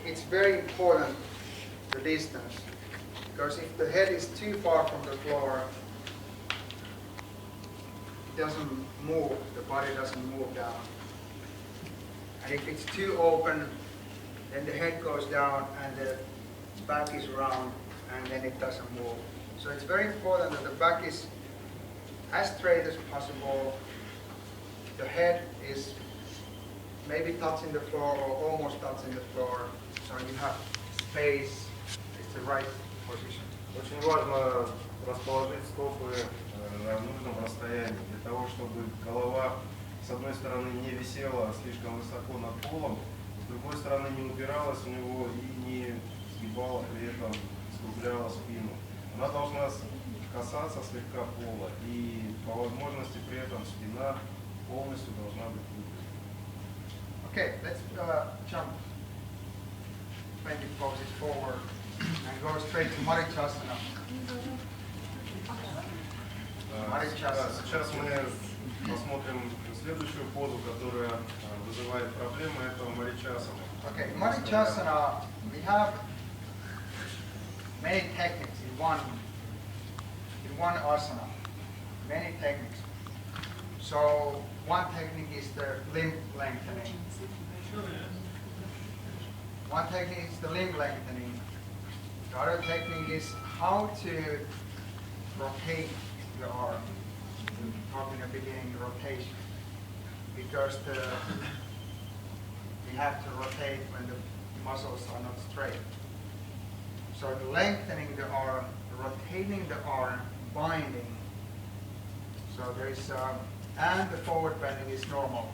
it's very important, the distance, because if the head is too far from the floor, it doesn't move, the body doesn't move down. And if it's too open, then the head goes down and the back is round and then it doesn't move. So it's very important that the back is as straight as possible. The head is maybe touching the floor or almost touching the floor. So you have space, it's the right position. Очень важно расположить стопы на нужном расстоянии, для того, чтобы голова с одной стороны не висела слишком высоко над полом, с другой стороны не упиралась в него и не сгибала при этом, скругляла спину. Она должна касаться слегка пола, и по возможности при этом спина полностью должна быть выпрямлена. Okay, let's jump 20 poses forward and go straight to marичасана. Сейчас мы посмотрим следующую позу, которая вызывает проблемы, это маричасана. Okay, marичасana, we have many techniques in one asana, many techniques. So one technique is the limb lengthening. One technique is the limb lengthening. The other technique is how to rotate the arm. We talked in the beginning rotation, because we have to rotate when the muscles are not straight. So the lengthening the arm, rotating the arm, binding. So there is, and the forward bending is normal.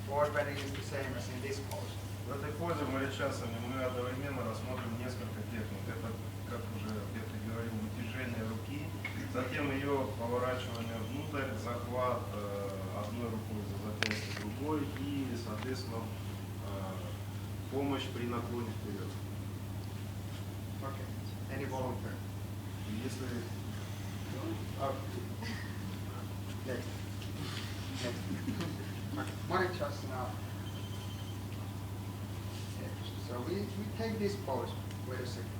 Forward bending is the same as in this pose. В этой позе маричасаны мы одновременно рассмотрим несколько техник. Это, как уже Петри говорил, вытяжение руки, затем ее поворачивание внутрь, захват одной рукой за запястье другой и, соответственно, помощь при наклоне вперед. Okay. Any volunteer? Если Next. Marичasana. So we take this pose. Wait a second.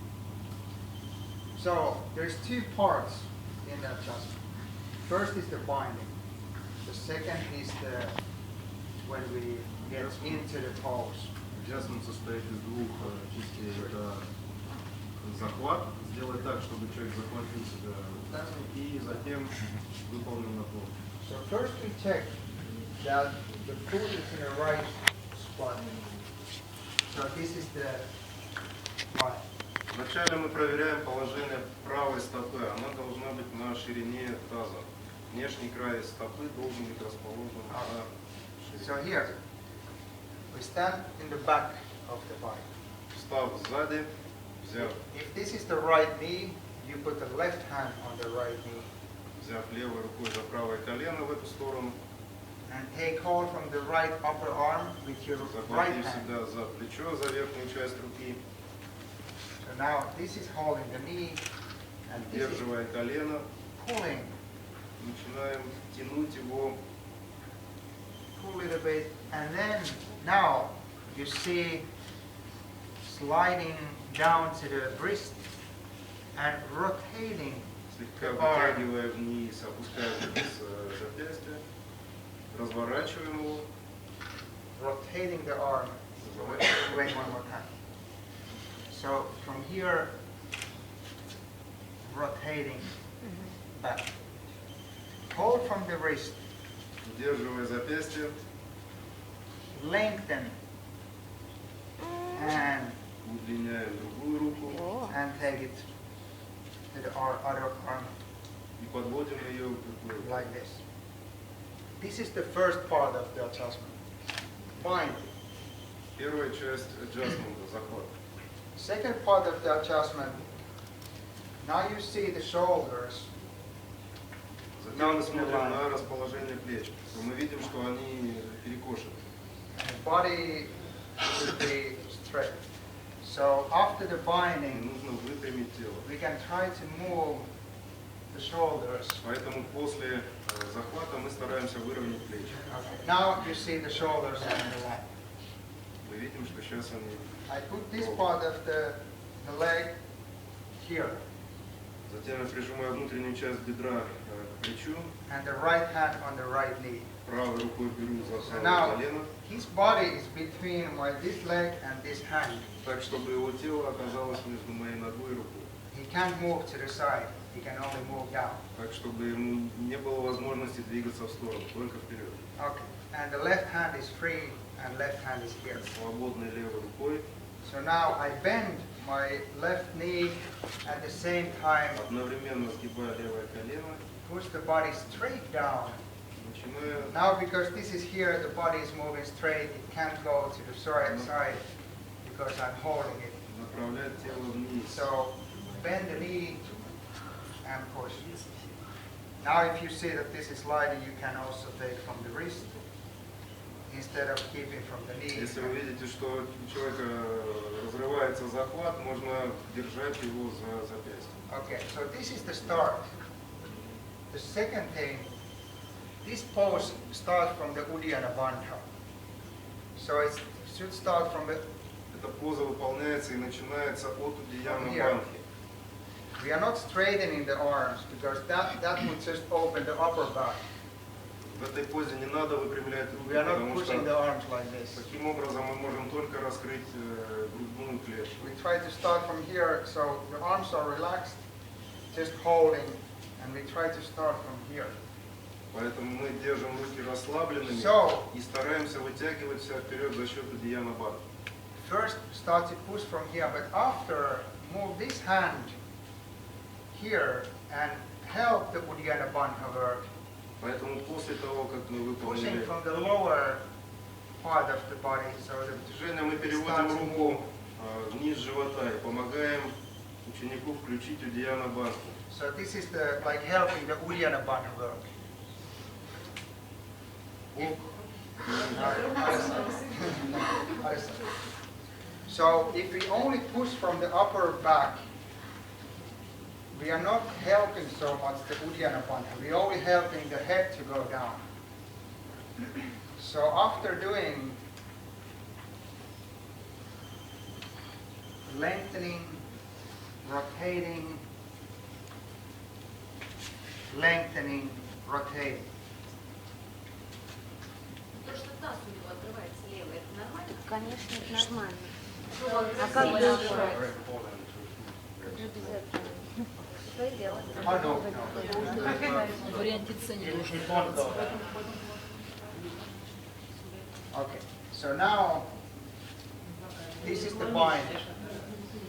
So there's two parts in the adjustment. First is the binding. The second is the when we get into the pose. Adjustment состоит из двух частей. Это захват, сделать так, чтобы человек захватил себя руками, и затем выполнил наклон. So first we check that the foot is in the right spot. So this is the right. Вначале мы проверяем положение правой стопы. Она должна быть на ширине таза. Внешний край стопы должен быть расположен на ширине. So here, we stand in the back of the body. Встав сзади, взяв If this is the right knee, you put the left hand on the right knee. Взяв левой рукой за правое колено в эту сторону, And take hold from the right upper arm with your right захватив hand. себя за плечо, за верхнюю часть руки, So now this is holding the knee, and this is удерживая колено, pulling. начинаем тянуть его. Pull a little bit, and then now you see sliding down to the wrist and rotating Слегка вытягивая вниз, опуская вниз запястье, разворачиваем его. rotating the arm. Wait one more time. So from here, rotating back. Hold from the wrist, Удерживая запястье, lengthen, and удлиняем другую руку take it to the other arm и подводим ее к другой. like this. This is the first part of the adjustment. Bind. Первая часть adjustment, захват. Second part of the adjustment. Now you see the shoulders. Затем мы смотрим на расположение плеч. Мы видим, что они перекошены. The body should be straight. So after the binding, Нужно выпрямить тело. we can try to move the shoulders. Поэтому после захвата мы стараемся выровнять плечи. Okay. Now you see the shoulders on the left. Вы Мы видим, что сейчас они... I put this part of the leg here. Затем я прижимаю внутреннюю часть бедра к плечу. And the right hand on the right knee. Правой рукой беру за So правое now колено. his body is between this leg and this hand. Так, чтобы его тело оказалось между моей ногой и рукой. He can't move to the side. He can only move down. Так, чтобы ему не было возможности двигаться в сторону, только вперед. Okay. And the left hand is free and left hand is here. Свободной левой рукой. So now I bend my left knee at the same time. Одновременно сгибаю левое колено. Push the body straight down. Начинаю. Now because this is here, the body is moving straight. It can't go to the side because I'm holding it. Направлять тело вниз. So bend the knee and push. Now if you see that this is sliding, you can also take from the wrist instead of keeping from the knee. Если вы видите, что у человека разрывается захват, можно держать его за запястье. Okay, so this is the start. The second thing, this pose starts from the Uddiyana Bandha. So it should start from the... Эта поза выполняется и начинается от Удияна Бандхи. We are not straightening the arms because that would just open the upper back. В этой позе не надо выпрямлять руки, We are not потому pushing что the arms like this. таким образом мы можем только раскрыть грудную клетку. We try to start from here, so the arms are relaxed, just holding, and we try to start from here. Поэтому мы держим руки расслабленными и стараемся вытягивать себя вперед за счет Удияна Бандхи. First start to push from here, but after move this hand here and help the Uddiyana Bandha work. Поэтому после того, как мы Pushing выполнили from the lower part of the body, so that движение, мы переводим руку вниз живота и помогаем ученику включить Удияна Бандхи. So this is the like helping the Uddiyana Bandha work. So if we only push from the upper back, we are not helping so much the Uddiyana Bandha. We are only helping the head to go down. So after doing lengthening, rotating, lengthening, rotating. То, что таз у него открывается левый, это нормально? Конечно, это нормально. А как дышать? Что делать? Варианте цены. Okay, so now this is the bind.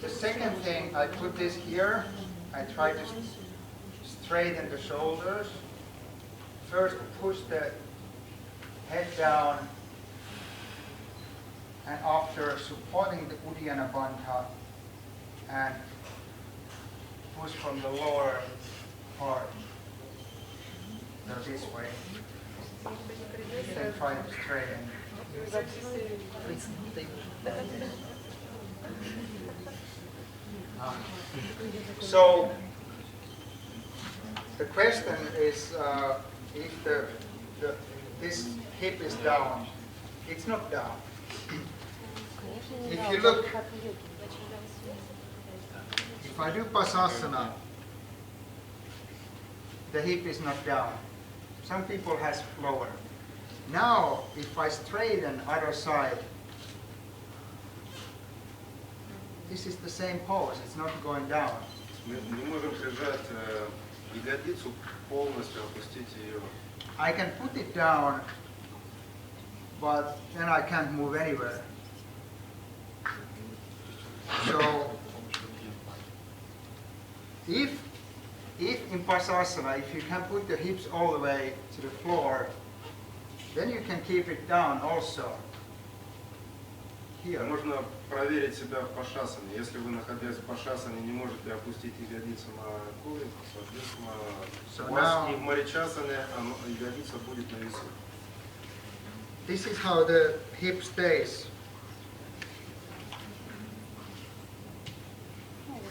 The second thing, I put this here. I try to straighten the shoulders. First push the head down, and after supporting the Uddiyana Bandha and push from the lower part. So this way. Then try to straighten. So the question is if this hip is down. It's not down. If you look, if I do Pasasana, the hip is not down. Some people has lower. Now, if I straighten other side, this is the same pose. It's not going down. Мы не можем прижать ягодицу, полностью опустить ее. I can put it down, but then I can't move anywhere. So, if in Pasasana, if you can put the hips all the way to the floor, then you can keep it down also. Here. Можно проверить себя в пашасане. Если вы, находясь в пашасане, не можете опустить ягодицу на коврик, соответственно, у вас и в маричасане ягодица будет на весу. This is how the hip stays.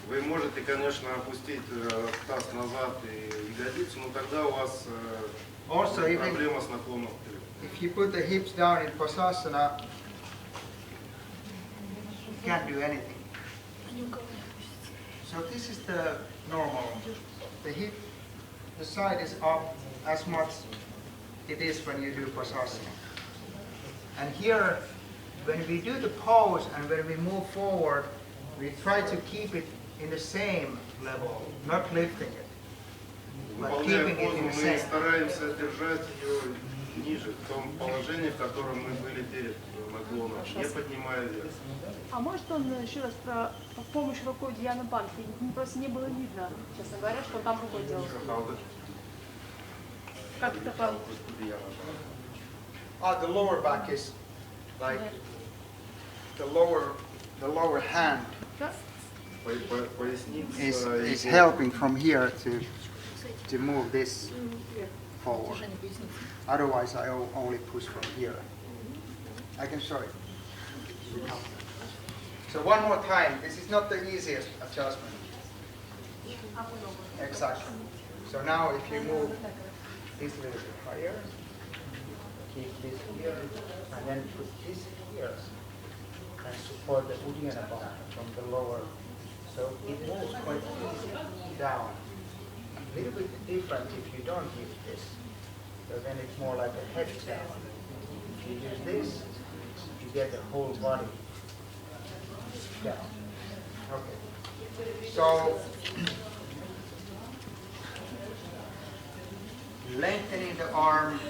Вы можете, конечно, опустить таз назад и ягодицу, но тогда у вас проблема с наклоном вперед. If you put the hips down in Pasasana, can't do anything. So this is the normal. The hip, the side is up as much it is when you do Pasasana. And here, when we do the pose and when we move forward, we try to keep it in the same level, not lifting it, but Выполняя keeping it позу, in the мы same. стараемся держать ее ниже, в том положении, в котором мы были перед наклоном, не поднимая вверх. А может он еще раз про помощь рукой Дьяна Банки? Просто не было видно, честно говоря, что он там рукой делал. Как это по... The lower back is like the lower hand is helping from here to move this forward. Otherwise, I only push from here. I can show it. So one more time. This is not the easiest adjustment. Exactly. So now, if you move this a little bit higher, keep this here, and then put this here, and support the Uddiyana bone from the lower. So it moves quite easily down. A little bit different if you don't use this. So then it's more like a head down. If you use this, you get the whole body down. Okay. So lengthening the arm,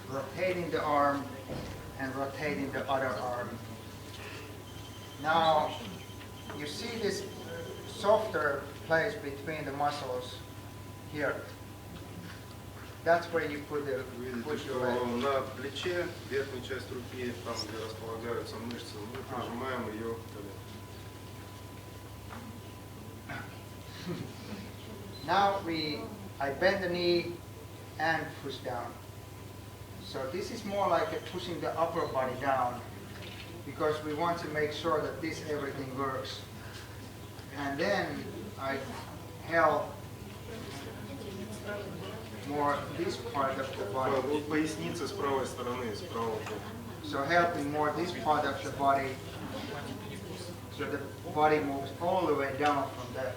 rotating the arm, and rotating the other arm. Now, you see this softer place between the muscles here. That's where you put your leg. На плече, верхней часть руки, там где располагаются мышцы, мы прижимаем ее к колену. Now I bend the knee and push down. So this is more like pushing the upper body down because we want to make sure that everything works. And then I help more this part of the body. Поясница с правой стороны, с правого бока. So helping more this part of the body so the body moves all the way down from there.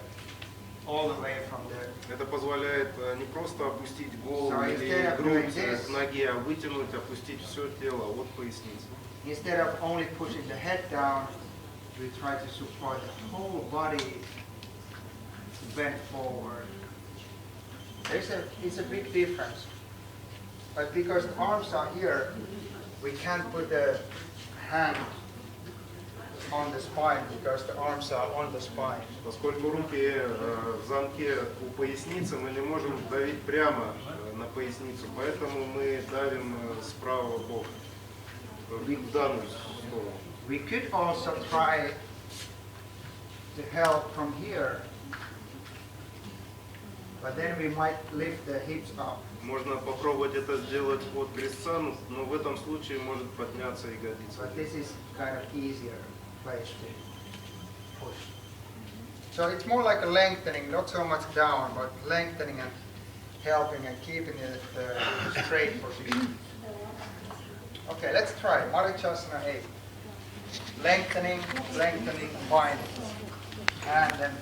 All the way from there. Это позволяет не просто опустить голову So или грудь к ноге, а вытянуть, опустить все тело от поясницы. Instead of only pushing the head down, we try to support the whole body to bend forward. It's a big difference. But because the arms are here, we can't put the hand on the spine because the arms are on the spine. Поскольку руки в замке у поясницы, мы не можем давить прямо на поясницу, поэтому мы давим с правого бока в данную сторону. We could also try to help from here, but then we might lift the hips up. Можно попробовать это сделать от крестца, но в этом случае может подняться ягодица. But this is kind of easier place to push. So it's more like a lengthening, not so much down, but lengthening and helping and keeping it straight position. Okay, let's try Maricasana 8. Lengthening, binding, and then